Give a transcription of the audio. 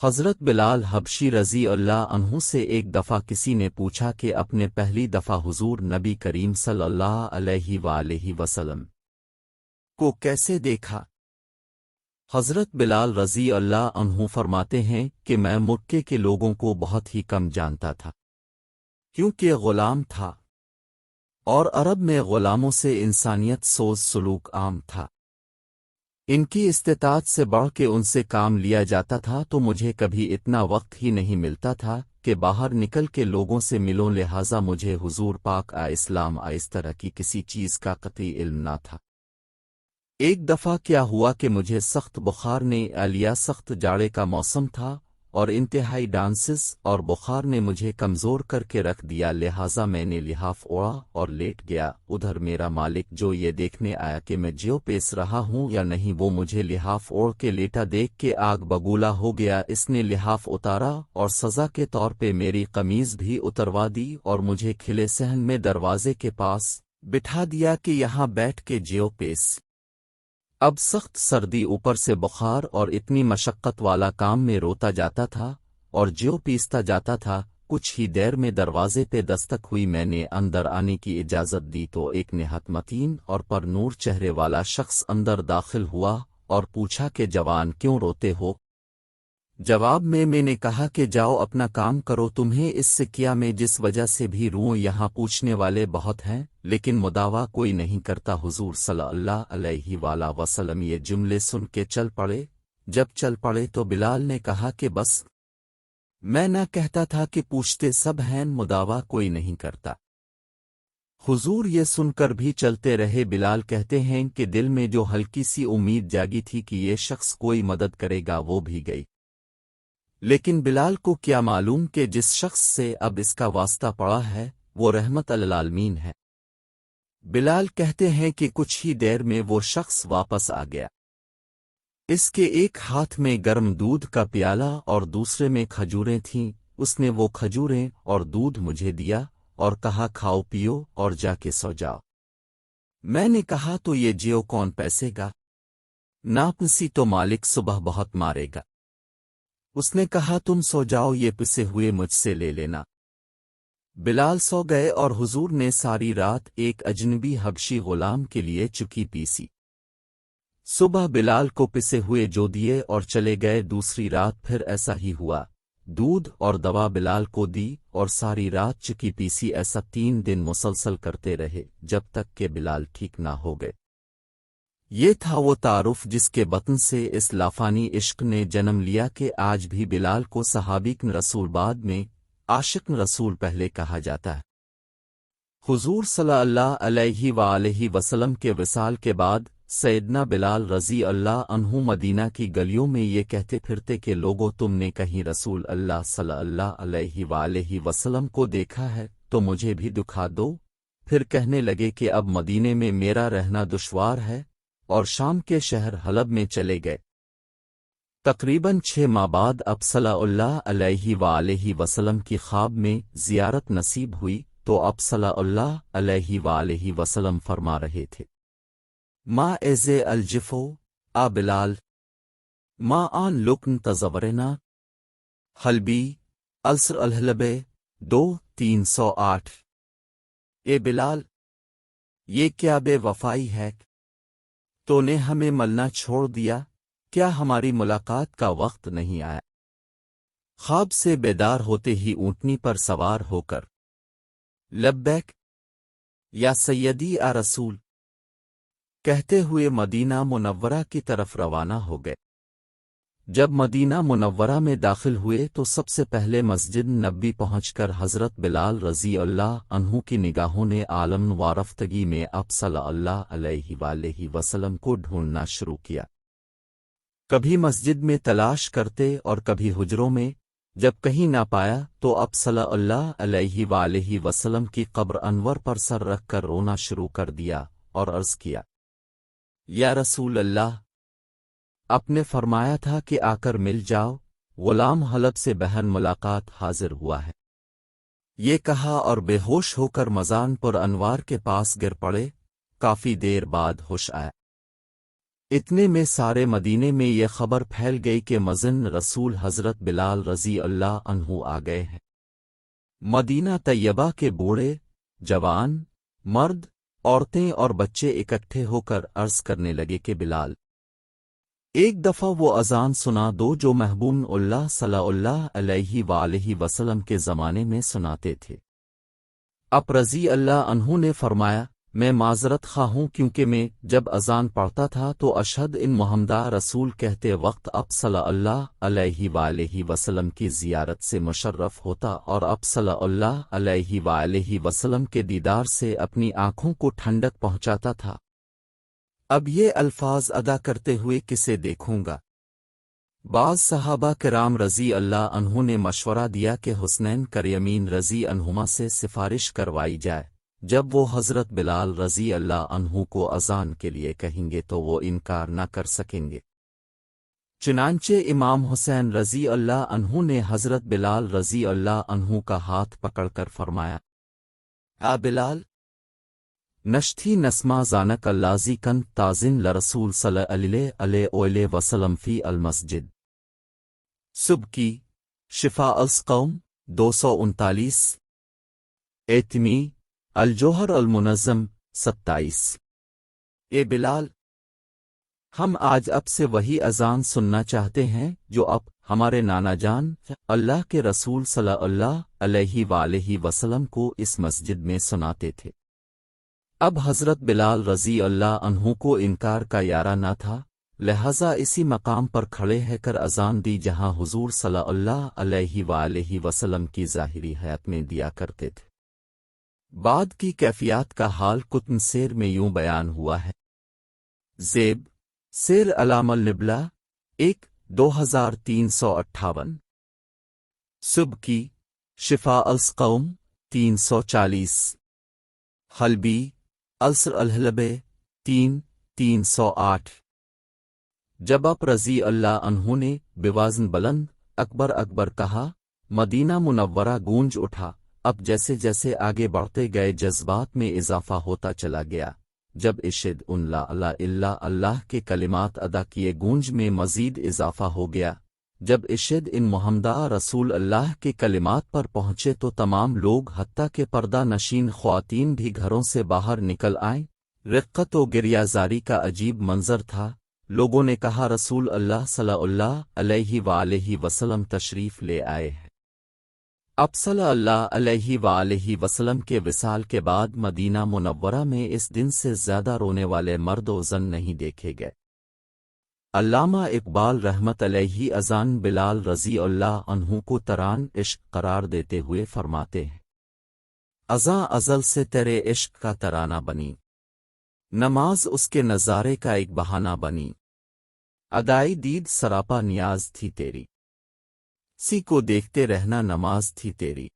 حضرت بلال حبشی رضی اللہ عنہ سے ایک دفعہ کسی نے پوچھا کہ اپنے پہلی دفعہ حضور نبی کریم صلی اللہ علیہ وآلہ وسلم کو کیسے دیکھا؟ حضرت بلال رضی اللہ عنہ فرماتے ہیں کہ میں مکے کے لوگوں کو بہت ہی کم جانتا تھا، کیونکہ غلام تھا، اور عرب میں غلاموں سے انسانیت سوز سلوک عام تھا۔ ان کی استطاعت سے بڑھ کے ان سے کام لیا جاتا تھا، تو مجھے کبھی اتنا وقت ہی نہیں ملتا تھا کہ باہر نکل کے لوگوں سے ملوں، لہٰذا مجھے حضور پاک اسلام اس طرح کی کسی چیز کا قطعی علم نہ تھا۔ ایک دفعہ کیا ہوا کہ مجھے سخت بخار نے لیا، سخت جاڑے کا موسم تھا اور انتہائی ڈانسز اور بخار نے مجھے کمزور کر کے رکھ دیا، لہٰذا میں نے لحاف اوڑھا اور لیٹ گیا۔ ادھر میرا مالک جو یہ دیکھنے آیا کہ میں جیو پیس رہا ہوں یا نہیں، وہ مجھے لحاف اوڑھ کے لیٹا دیکھ کے آگ بگولا ہو گیا۔ اس نے لحاف اتارا اور سزا کے طور پہ میری قمیض بھی اتروا دی اور مجھے کھلے صحن میں دروازے کے پاس بٹھا دیا کہ یہاں بیٹھ کے جیو پیس۔ اب سخت سردی، اوپر سے بخار اور اتنی مشقت والا کام میں روتا جاتا تھا اور جیو پیستا جاتا تھا۔ کچھ ہی دیر میں دروازے پہ دستک ہوئی، میں نے اندر آنے کی اجازت دی تو ایک نہایت متین اور پر نور چہرے والا شخص اندر داخل ہوا اور پوچھا کہ جوان کیوں روتے ہو؟ جواب میں نے کہا کہ جاؤ اپنا کام کرو، تمہیں اس سے کیا میں جس وجہ سے بھی روں، یہاں پوچھنے والے بہت ہیں لیکن مداوا کوئی نہیں کرتا۔ حضور صلی اللہ علیہ وآلہ وسلم یہ جملے سن کے چل پڑے۔ جب چل پڑے تو بلال نے کہا کہ بس میں نہ کہتا تھا کہ پوچھتے سب ہیں، مداوا کوئی نہیں کرتا۔ حضور یہ سن کر بھی چلتے رہے۔ بلال کہتے ہیں کہ دل میں جو ہلکی سی امید جاگی تھی کہ یہ شخص کوئی مدد کرے گا وہ بھی گئی، لیکن بلال کو کیا معلوم کہ جس شخص سے اب اس کا واسطہ پڑا ہے وہ رحمت للعالمین ہے۔ بلال کہتے ہیں کہ کچھ ہی دیر میں وہ شخص واپس آ گیا، اس کے ایک ہاتھ میں گرم دودھ کا پیالہ اور دوسرے میں کھجوریں تھیں۔ اس نے وہ کھجوریں اور دودھ مجھے دیا اور کہا کھاؤ پیو اور جا کے سو جاؤ۔ میں نے کہا تو یہ جیو کون پیسے گا؟ ناپسی تو مالک صبح بہت مارے گا۔ اس نے کہا تم سو جاؤ، یہ پسے ہوئے مجھ سے لے لینا۔ بلال سو گئے اور حضور نے ساری رات ایک اجنبی حبشی غلام کے لیے چکی پیسی۔ صبح بلال کو پسے ہوئے جو دیے اور چلے گئے۔ دوسری رات پھر ایسا ہی ہوا، دودھ اور دوا بلال کو دی اور ساری رات چکی پیسی۔ ایسا 3 دن مسلسل کرتے رہے جب تک کہ بلال ٹھیک نہ ہو گئے۔ یہ تھا وہ تعارف جس کے بطن سے اس لافانی عشق نے جنم لیا کہ آج بھی بلال کو صحابیک رسول بعد میں عاشق رسول پہلے کہا جاتا ہے۔ حضور صلی اللہ علیہ وآلہ وسلم کے وصال کے بعد سیدنا بلال رضی اللہ عنہ مدینہ کی گلیوں میں یہ کہتے پھرتے کہ لوگوں تم نے کہیں رسول اللہ صلی اللہ علیہ وآلہ وسلم کو دیکھا ہے تو مجھے بھی دکھا دو۔ پھر کہنے لگے کہ اب مدینے میں میرا رہنا دشوار ہے اور شام کے شہر حلب میں چلے گئے۔ تقریباً 6 ماہ بعد اب صلی اللہ علیہ وآلہ وسلم کی خواب میں زیارت نصیب ہوئی تو اب صلی اللہ علیہ وآلہ وسلم فرما رہے تھے، ما ایزے الجفو آ بلال ما آن لکن تزورنا حلبی السر الحلبے 2-308۔ اے بلال، یہ کیا بے وفائی ہے؟ تو نے ہمیں ملنا چھوڑ دیا، کیا ہماری ملاقات کا وقت نہیں آیا؟ خواب سے بیدار ہوتے ہی اونٹنی پر سوار ہو کر لبیک یا سیدی آ رسول کہتے ہوئے مدینہ منورہ کی طرف روانہ ہو گئے۔ جب مدینہ منورہ میں داخل ہوئے تو سب سے پہلے مسجد نبوی پہنچ کر حضرت بلال رضی اللہ عنہ کی نگاہوں نے عالم وارفتگی میں اب صلی اللہ علیہ وآلہ وسلم کو ڈھونڈنا شروع کیا۔ کبھی مسجد میں تلاش کرتے اور کبھی حجروں میں، جب کہیں نہ پایا تو اب صلی اللہ علیہ وآلہ وسلم کی قبر انور پر سر رکھ کر رونا شروع کر دیا اور عرض کیا، یا رسول اللہ، آپ نے فرمایا تھا کہ آ کر مل جاؤ، غلام حلب سے بہن ملاقات حاضر ہوا ہے۔ یہ کہا اور بے ہوش ہو کر مزان پر انوار کے پاس گر پڑے۔ کافی دیر بعد ہوش آیا۔ اتنے میں سارے مدینے میں یہ خبر پھیل گئی کہ مؤذن رسول حضرت بلال رضی اللہ عنہ آ گئے ہیں۔ مدینہ طیبہ کے بوڑھے، جوان، مرد، عورتیں اور بچے اکٹھے ہو کر عرض کرنے لگے کہ بلال، ایک دفعہ وہ اذان سنا دو جو محبوب اللہ صلی اللہ علیہ وآلہ وسلم کے زمانے میں سناتے تھے۔ اب رضی اللہ عنہ نے فرمایا، میں معذرت خواہ ہوں کیونکہ میں جب اذان پڑھتا تھا تو اشہد ان محمدہ رسول کہتے وقت اب صلی اللہ علیہ وآلہ وسلم کی زیارت سے مشرف ہوتا اور اب صلی اللہ علیہ وآلہ وسلم کے دیدار سے اپنی آنکھوں کو ٹھنڈک پہنچاتا تھا۔ اب یہ الفاظ ادا کرتے ہوئے کسے دیکھوں گا؟ بعض صحابہ کرام رضی اللہ عنہ نے مشورہ دیا کہ حسنین کریمین رضی عنہما سے سفارش کروائی جائے، جب وہ حضرت بلال رضی اللہ عنہ کو اذان کے لیے کہیں گے تو وہ انکار نہ کر سکیں گے۔ چنانچہ امام حسین رضی اللہ عنہ نے حضرت بلال رضی اللہ عنہ کا ہاتھ پکڑ کر فرمایا، آ بلال، نشتھی نسما زانک اللازی کن تازن لرسول صلی اللہ علیہ وسلم فی المسجد۔ صبح کی شفا القوم 239، ایتمی الجوہر المنظم 27۔ اے بلال، ہم آج اب سے وہی اذان سننا چاہتے ہیں جو اب ہمارے نانا جان اللہ کے رسول صلی اللہ علیہ وآلہ وسلم کو اس مسجد میں سناتے تھے۔ اب حضرت بلال رضی اللہ عنہ کو انکار کا یارہ نہ تھا، لہذا اسی مقام پر کھڑے ہے کر اذان دی جہاں حضور صلی اللہ علیہ وآلہ وسلم کی ظاہری حیات میں دیا کرتے تھے۔ بعد کی کیفیات کا حال کتن سیر میں یوں بیان ہوا ہے۔ زیب سیر علام النبلہ 1، 2358۔ صبح کی شفا القوم 340۔ حلبی السر الحلب 3، 308۔ جب آپ رضی اللہ عنہ نے بوازن بلند اکبر اکبر کہا، مدینہ منورہ گونج اٹھا۔ اب جیسے جیسے آگے بڑھتے گئے جذبات میں اضافہ ہوتا چلا گیا۔ جب اشہد ان لا الہ الا اللہ کے کلمات ادا کیے گونج میں مزید اضافہ ہو گیا۔ جب اشہد ان محمدہ رسول اللہ کے کلمات پر پہنچے تو تمام لوگ حتیٰ کہ پردہ نشین خواتین بھی گھروں سے باہر نکل آئیں۔ رقت و گریہ زاری کا عجیب منظر تھا۔ لوگوں نے کہا، رسول اللہ صلی اللہ علیہ وآلہ وسلم تشریف لے آئے ہیں۔ اب صلی اللہ علیہ وآلہ وسلم کے وصال کے بعد مدینہ منورہ میں اس دن سے زیادہ رونے والے مرد و زن نہیں دیکھے گئے۔ علامہ اقبال رحمت علیہ اذان بلال رضی اللہ عنہ کو تران عشق قرار دیتے ہوئے فرماتے ہیں، اذاں ازل سے تیرے عشق کا ترانہ بنی، نماز اس کے نظارے کا ایک بہانہ بنی، ادائی دید سراپا نیاز تھی تیری، سی کو دیکھتے رہنا نماز تھی تیری۔